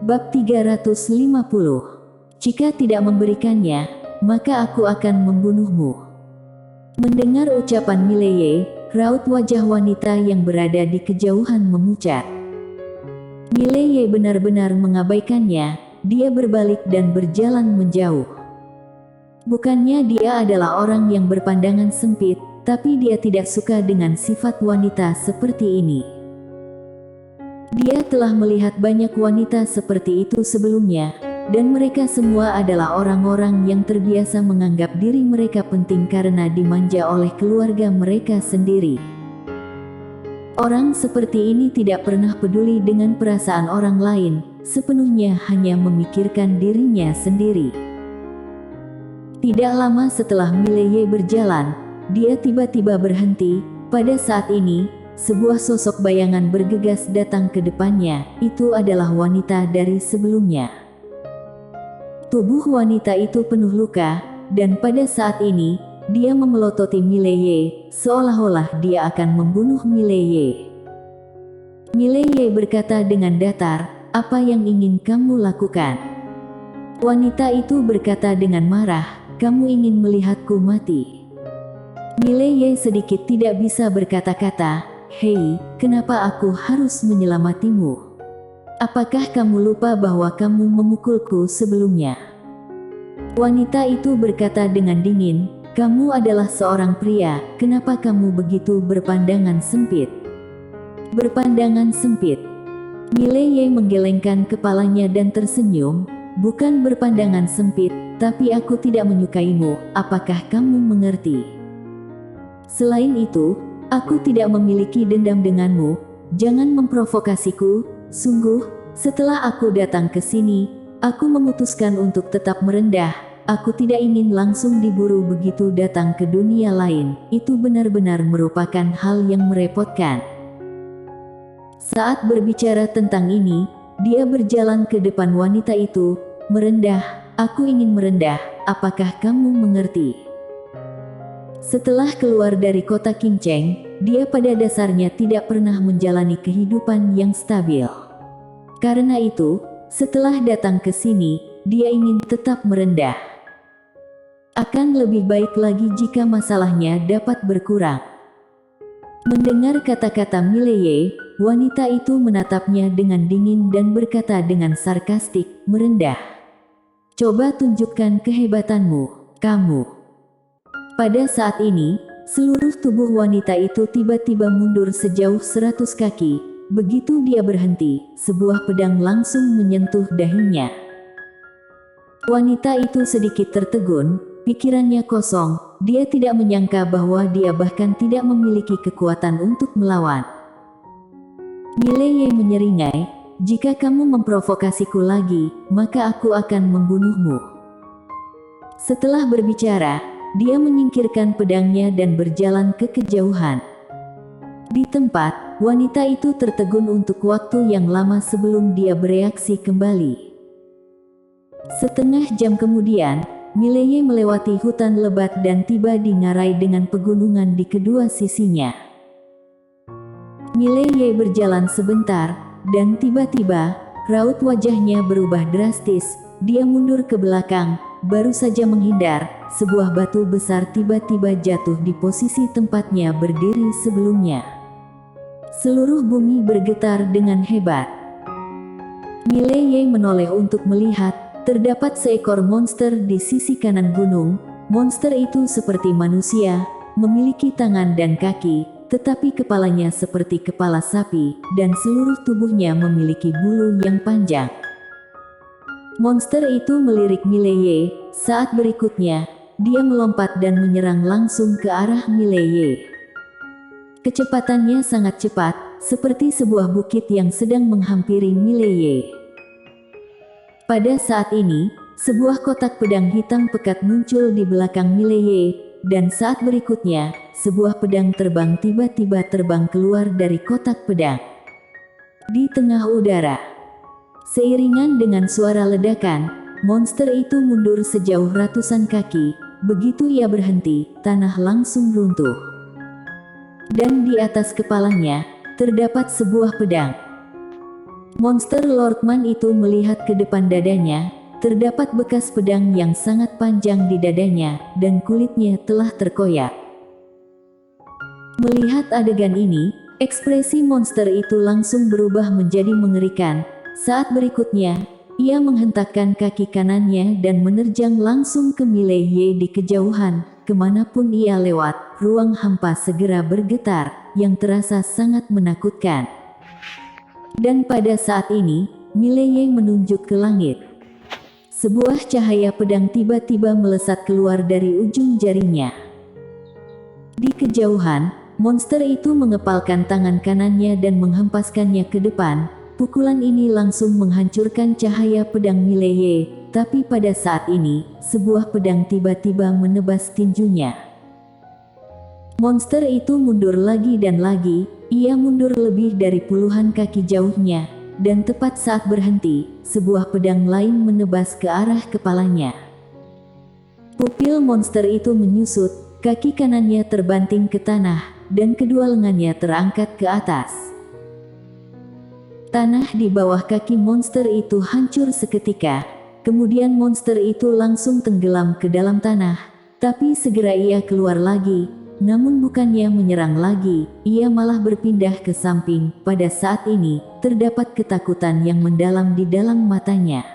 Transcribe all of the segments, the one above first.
Bab 350. Jika tidak memberikannya, maka aku akan membunuhmu. Mendengar ucapan Mileye, raut wajah wanita yang berada di kejauhan memucat. Mileye benar-benar mengabaikannya, dia berbalik dan berjalan menjauh. Bukannya dia adalah orang yang berpandangan sempit, tapi dia tidak suka dengan sifat wanita seperti ini. Dia telah melihat banyak wanita seperti itu sebelumnya, dan mereka semua adalah orang-orang yang terbiasa menganggap diri mereka penting karena dimanja oleh keluarga mereka sendiri. Orang seperti ini tidak pernah peduli dengan perasaan orang lain, sepenuhnya hanya memikirkan dirinya sendiri. Tidak lama setelah Mileye berjalan, dia tiba-tiba berhenti. Pada saat ini, sebuah sosok bayangan bergegas datang ke depannya. Itu adalah wanita dari sebelumnya. Tubuh wanita itu penuh luka, dan pada saat ini, dia memelototi Mileye, seolah-olah dia akan membunuh Mileye. Mileye berkata dengan datar, "Apa yang ingin kamu lakukan?" Wanita itu berkata dengan marah, "Kamu ingin melihatku mati?" Mileye sedikit tidak bisa berkata-kata. "Hei, kenapa aku harus menyelamatimu? Apakah kamu lupa bahwa kamu memukulku sebelumnya?" Wanita itu berkata dengan dingin, "Kamu adalah seorang pria, kenapa kamu begitu berpandangan sempit?" Berpandangan sempit. Mileye menggelengkan kepalanya dan tersenyum, "Bukan berpandangan sempit, tapi aku tidak menyukaimu, apakah kamu mengerti? Selain itu, aku tidak memiliki dendam denganmu, jangan memprovokasiku. Sungguh, setelah aku datang ke sini, aku memutuskan untuk tetap merendah. Aku tidak ingin langsung diburu begitu datang ke dunia lain. Itu benar-benar merupakan hal yang merepotkan." Saat berbicara tentang ini, dia berjalan ke depan wanita itu, "Merendah, aku ingin merendah, apakah kamu mengerti?" Setelah keluar dari kota Qingcheng, dia pada dasarnya tidak pernah menjalani kehidupan yang stabil. Karena itu, setelah datang ke sini, dia ingin tetap merendah. Akan lebih baik lagi jika masalahnya dapat berkurang. Mendengar kata-kata Mileye, wanita itu menatapnya dengan dingin dan berkata dengan sarkastik, "Merendah. Coba tunjukkan kehebatanmu, kamu." Pada saat ini, seluruh tubuh wanita itu tiba-tiba mundur sejauh 100 kaki. Begitu dia berhenti, sebuah pedang langsung menyentuh dahinya. Wanita itu sedikit tertegun, pikirannya kosong, dia tidak menyangka bahwa dia bahkan tidak memiliki kekuatan untuk melawan. Mileye menyeringai, "Jika kamu memprovokasiku lagi, maka aku akan membunuhmu." Setelah berbicara, dia menyingkirkan pedangnya dan berjalan ke kejauhan. Di tempat, wanita itu tertegun untuk waktu yang lama sebelum dia bereaksi kembali. Setengah jam kemudian, Mileye melewati hutan lebat dan tiba di ngarai dengan pegunungan di kedua sisinya. Mileye berjalan sebentar, dan tiba-tiba, raut wajahnya berubah drastis. Dia mundur ke belakang, baru saja menghindar, sebuah batu besar tiba-tiba jatuh di posisi tempatnya berdiri sebelumnya. Seluruh bumi bergetar dengan hebat. Mileye menoleh untuk melihat, terdapat seekor monster di sisi kanan gunung. Monster itu seperti manusia, memiliki tangan dan kaki, tetapi kepalanya seperti kepala sapi, dan seluruh tubuhnya memiliki bulu yang panjang. Monster itu melirik Mileye. Saat berikutnya, dia melompat dan menyerang langsung ke arah Mileye. Kecepatannya sangat cepat, seperti sebuah bukit yang sedang menghampiri Mileye. Pada saat ini, sebuah kotak pedang hitam pekat muncul di belakang Mileye, dan saat berikutnya, sebuah pedang terbang tiba-tiba terbang keluar dari kotak pedang. Di tengah udara, seiringan dengan suara ledakan, monster itu mundur sejauh ratusan kaki. Begitu ia berhenti, tanah langsung runtuh. Dan di atas kepalanya, terdapat sebuah pedang. Monster Lordman itu melihat ke depan dadanya. Terdapat bekas pedang yang sangat panjang di dadanya, dan kulitnya telah terkoyak. Melihat adegan ini, ekspresi monster itu langsung berubah menjadi mengerikan. Saat berikutnya, ia menghentakkan kaki kanannya dan menerjang langsung ke Mileye di kejauhan. Kemanapun ia lewat, ruang hampa segera bergetar, yang terasa sangat menakutkan. Dan pada saat ini, Mileye menunjuk ke langit. Sebuah cahaya pedang tiba-tiba melesat keluar dari ujung jarinya. Di kejauhan, monster itu mengepalkan tangan kanannya dan menghempaskannya ke depan. Pukulan ini langsung menghancurkan cahaya pedang Mileye, tapi pada saat ini, sebuah pedang tiba-tiba menebas tinjunya. Monster itu mundur lagi dan lagi, ia mundur lebih dari puluhan kaki jauhnya, dan tepat saat berhenti, sebuah pedang lain menebas ke arah kepalanya. Pupil monster itu menyusut, kaki kanannya terbanting ke tanah, dan kedua lengannya terangkat ke atas. Tanah di bawah kaki monster itu hancur seketika, kemudian monster itu langsung tenggelam ke dalam tanah, tapi segera ia keluar lagi. Namun bukannya menyerang lagi, ia malah berpindah ke samping. Pada saat ini, terdapat ketakutan yang mendalam di dalam matanya.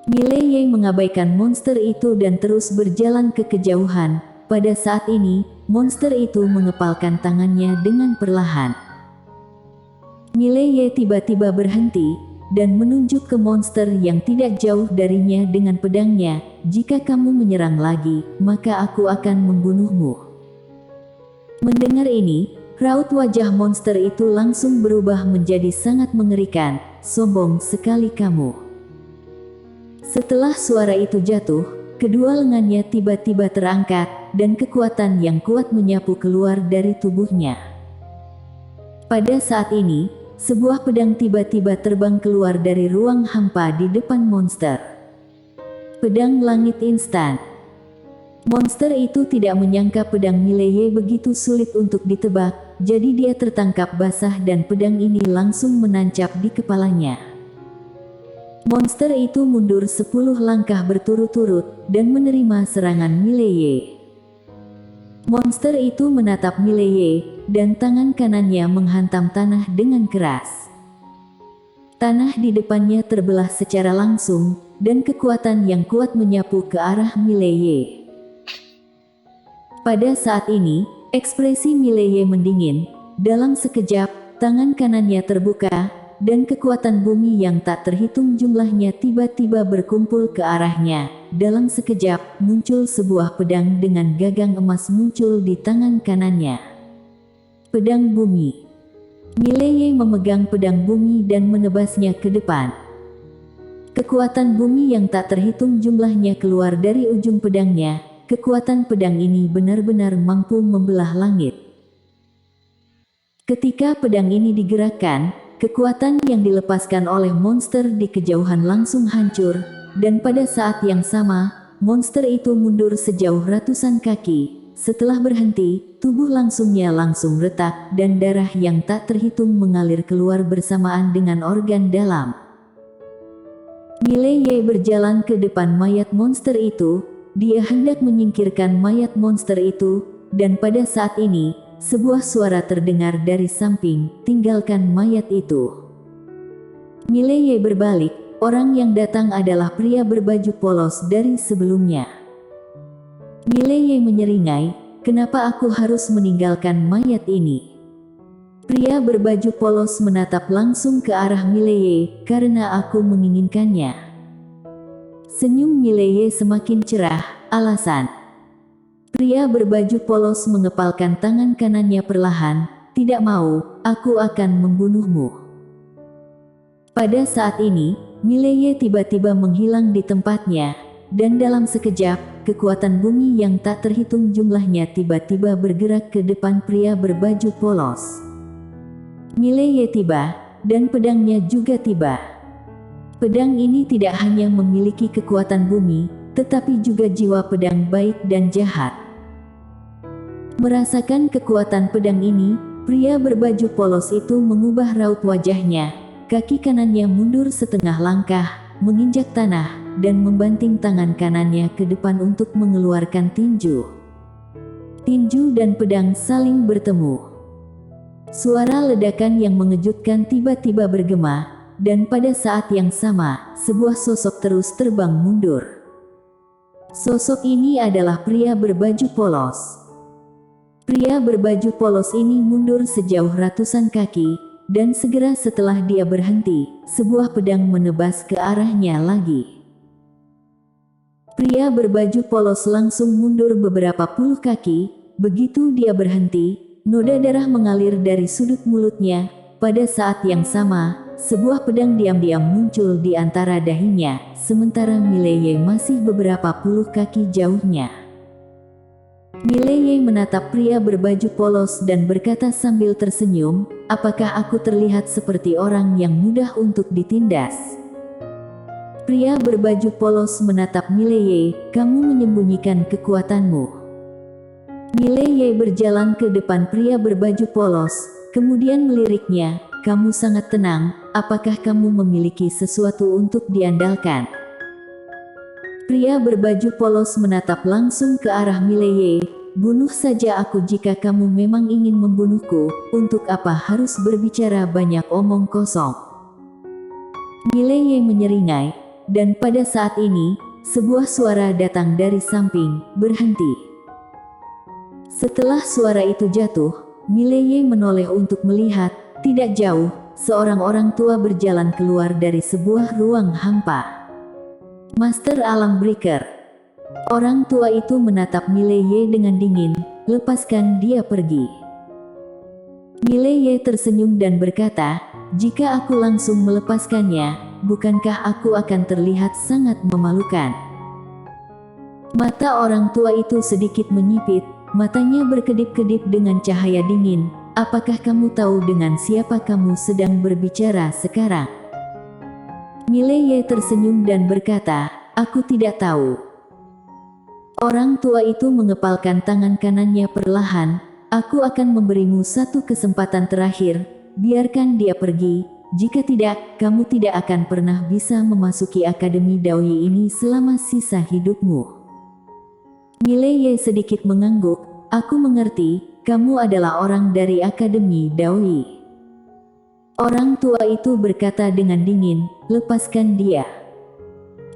Mileye mengabaikan monster itu dan terus berjalan ke kejauhan. Pada saat ini, monster itu mengepalkan tangannya dengan perlahan. Mileye tiba-tiba berhenti dan menunjuk ke monster yang tidak jauh darinya dengan pedangnya. Jika kamu menyerang lagi, maka aku akan membunuhmu. Mendengar ini, raut wajah monster itu langsung berubah menjadi sangat mengerikan. Sombong sekali kamu. Setelah suara itu jatuh, kedua lengannya tiba-tiba terangkat, dan kekuatan yang kuat menyapu keluar dari tubuhnya. Pada saat ini, sebuah pedang tiba-tiba terbang keluar dari ruang hampa di depan monster. Pedang langit instan. Monster itu tidak menyangka pedang Mileye begitu sulit untuk ditebak, jadi dia tertangkap basah dan pedang ini langsung menancap di kepalanya. Monster itu mundur 10 langkah berturut-turut, dan menerima serangan Mileye. Monster itu menatap Mileye, dan tangan kanannya menghantam tanah dengan keras. Tanah di depannya terbelah secara langsung, dan kekuatan yang kuat menyapu ke arah Mileye. Pada saat ini, ekspresi Mileye mendingin. Dalam sekejap, tangan kanannya terbuka, dan kekuatan bumi yang tak terhitung jumlahnya tiba-tiba berkumpul ke arahnya. Dalam sekejap, muncul sebuah pedang dengan gagang emas muncul di tangan kanannya. Pedang bumi. Mileye memegang pedang bumi dan menebasnya ke depan. Kekuatan bumi yang tak terhitung jumlahnya keluar dari ujung pedangnya. Kekuatan pedang ini benar-benar mampu membelah langit. Ketika pedang ini digerakkan, kekuatan yang dilepaskan oleh monster di kejauhan langsung hancur, dan pada saat yang sama, monster itu mundur sejauh ratusan kaki. Setelah berhenti, tubuh langsung retak, dan darah yang tak terhitung mengalir keluar bersamaan dengan organ dalam. Mileye berjalan ke depan mayat monster itu. Dia hendak menyingkirkan mayat monster itu, dan pada saat ini, sebuah suara terdengar dari samping, "Tinggalkan mayat itu." Mileye berbalik, orang yang datang adalah pria berbaju polos dari sebelumnya. Mileye menyeringai, "Kenapa aku harus meninggalkan mayat ini?" Pria berbaju polos menatap langsung ke arah Mileye, "Karena aku menginginkannya." Senyum Mileye semakin cerah, alasan. Pria berbaju polos mengepalkan tangan kanannya perlahan, "Tidak mau, aku akan membunuhmu." Pada saat ini, Mileye tiba-tiba menghilang di tempatnya, dan dalam sekejap, kekuatan bumi yang tak terhitung jumlahnya tiba-tiba bergerak ke depan pria berbaju polos. Mileye tiba, dan pedangnya juga tiba. Pedang ini tidak hanya memiliki kekuatan bumi, tetapi juga jiwa pedang baik dan jahat. Merasakan kekuatan pedang ini, pria berbaju polos itu mengubah raut wajahnya. kaki kanannya mundur setengah langkah, menginjak tanah, dan membanting tangan kanannya ke depan untuk mengeluarkan tinju. Tinju dan pedang saling bertemu. Suara ledakan yang mengejutkan tiba-tiba bergema, dan pada saat yang sama, sebuah sosok terus terbang mundur. Sosok ini adalah pria berbaju polos. Pria berbaju polos ini mundur sejauh ratusan kaki, dan segera setelah dia berhenti, sebuah pedang menebas ke arahnya lagi. Pria berbaju polos langsung mundur beberapa puluh kaki. Begitu dia berhenti, noda darah mengalir dari sudut mulutnya. Pada saat yang sama, sebuah pedang diam-diam muncul di antara dahinya, sementara Mileye masih beberapa puluh kaki jauhnya. Mileye menatap pria berbaju polos dan berkata sambil tersenyum, "Apakah aku terlihat seperti orang yang mudah untuk ditindas?" Pria berbaju polos menatap Mileye, "Kamu menyembunyikan kekuatanmu." Mileye berjalan ke depan pria berbaju polos, kemudian meliriknya, "Kamu sangat tenang, apakah kamu memiliki sesuatu untuk diandalkan?" Pria berbaju polos menatap langsung ke arah Mileye, "Bunuh saja aku jika kamu memang ingin membunuhku, untuk apa harus berbicara banyak omong kosong?" Mileye menyeringai, dan pada saat ini, sebuah suara datang dari samping, "Berhenti." Setelah suara itu jatuh, Mileye menoleh untuk melihat. Tidak jauh, seorang orang tua berjalan keluar dari sebuah ruang hampa. "Master Alam Breaker." Orang tua itu menatap Mileye dengan dingin, "Lepaskan dia pergi." Mileye tersenyum dan berkata, "Jika aku langsung melepaskannya, bukankah aku akan terlihat sangat memalukan?" Mata orang tua itu sedikit menyipit, matanya berkedip-kedip dengan cahaya dingin. "Apakah kamu tahu dengan siapa kamu sedang berbicara sekarang?" Mileye tersenyum dan berkata, "Aku tidak tahu." Orang tua itu mengepalkan tangan kanannya perlahan, "Aku akan memberimu satu kesempatan terakhir, biarkan dia pergi. Jika tidak, kamu tidak akan pernah bisa memasuki Akademi Daoyi ini selama sisa hidupmu." Mileye sedikit mengangguk, "Aku mengerti. Kamu adalah orang dari Akademi Daoyi." Orang tua itu berkata dengan dingin, "Lepaskan dia."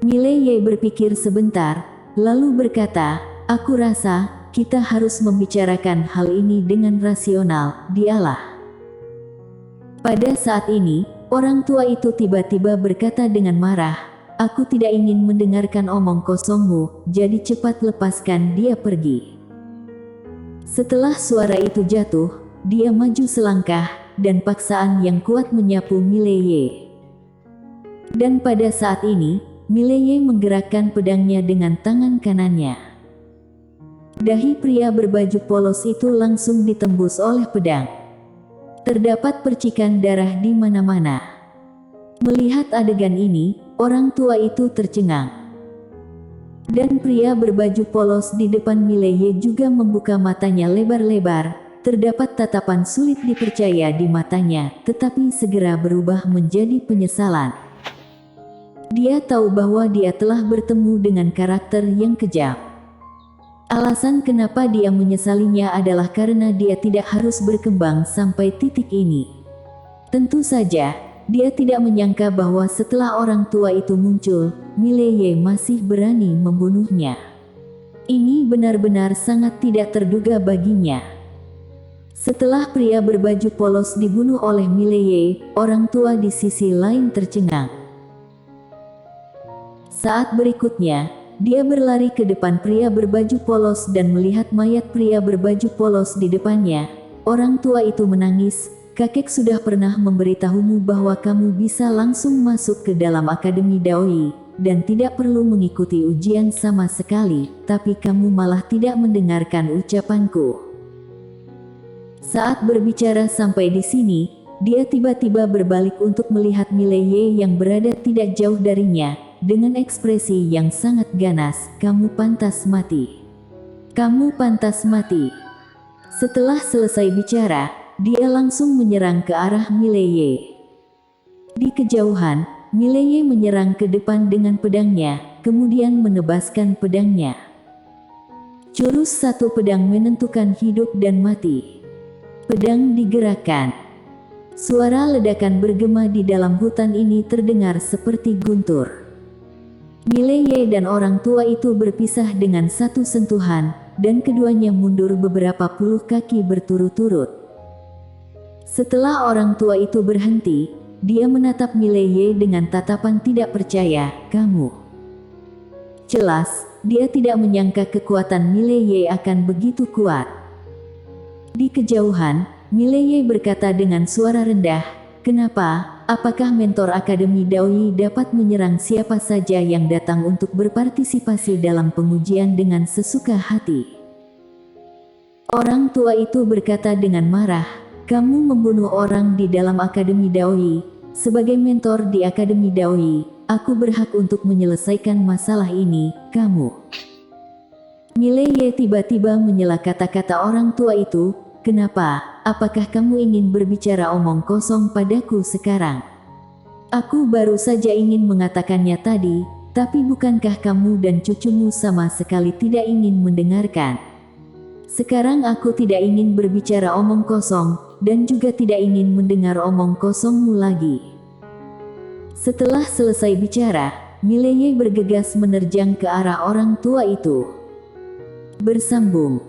Mileye berpikir sebentar, lalu berkata, "Aku rasa, kita harus membicarakan hal ini dengan rasional, dialah." Pada saat ini, orang tua itu tiba-tiba berkata dengan marah, "Aku tidak ingin mendengarkan omong kosongmu, jadi cepat lepaskan dia pergi." Setelah suara itu jatuh, dia maju selangkah, dan paksaan yang kuat menyapu Mileye. Dan pada saat ini, Mileye menggerakkan pedangnya dengan tangan kanannya. Dahi pria berbaju polos itu langsung ditembus oleh pedang. Terdapat percikan darah di mana-mana. Melihat adegan ini, orang tua itu tercengang. Dan pria berbaju polos di depan Mileye juga membuka matanya lebar-lebar. Terdapat tatapan sulit dipercaya di matanya, tetapi segera berubah menjadi penyesalan. Dia tahu bahwa dia telah bertemu dengan karakter yang kejam. Alasan kenapa dia menyesalinya adalah karena dia tidak harus berkembang sampai titik ini. Tentu saja, dia tidak menyangka bahwa setelah orang tua itu muncul, Mileye masih berani membunuhnya. Ini benar-benar sangat tidak terduga baginya. Setelah pria berbaju polos dibunuh oleh Mileye, orang tua di sisi lain tercengang. Saat berikutnya, dia berlari ke depan pria berbaju polos dan melihat mayat pria berbaju polos di depannya. Orang tua itu menangis, "Kakek sudah pernah memberitahumu bahwa kamu bisa langsung masuk ke dalam Akademi Daoyi, dan tidak perlu mengikuti ujian sama sekali, tapi kamu malah tidak mendengarkan ucapanku." Saat berbicara sampai di sini, dia tiba-tiba berbalik untuk melihat Mileye yang berada tidak jauh darinya, dengan ekspresi yang sangat ganas, "Kamu pantas mati. Kamu pantas mati." Setelah selesai bicara, dia langsung menyerang ke arah Mileye. Di kejauhan, Mileye menyerang ke depan dengan pedangnya, kemudian menebaskan pedangnya. Jurus satu pedang menentukan hidup dan mati. Pedang digerakkan. Suara ledakan bergema di dalam hutan ini terdengar seperti guntur. Mileye dan orang tua itu berpisah dengan satu sentuhan, dan keduanya mundur beberapa puluh kaki berturut-turut. Setelah orang tua itu berhenti, dia menatap Mileye dengan tatapan tidak percaya. "Kamu..." Jelas, dia tidak menyangka kekuatan Mileye akan begitu kuat. Di kejauhan, Mileye berkata dengan suara rendah, "Kenapa? Apakah mentor Akademi Daoyi dapat menyerang siapa saja yang datang untuk berpartisipasi dalam pengujian dengan sesuka hati?" Orang tua itu berkata dengan marah, "Kamu membunuh orang di dalam Akademi Daoyi. Sebagai mentor di Akademi Daoyi, aku berhak untuk menyelesaikan masalah ini, kamu..." Mileye tiba-tiba menyela kata-kata orang tua itu. "Kenapa? Apakah kamu ingin berbicara omong kosong padaku sekarang? Aku baru saja ingin mengatakannya tadi, tapi bukankah kamu dan cucumu sama sekali tidak ingin mendengarkan? Sekarang aku tidak ingin berbicara omong kosong, dan juga tidak ingin mendengar omong kosongmu lagi." Setelah selesai bicara, Mileye bergegas menerjang ke arah orang tua itu. Bersambung.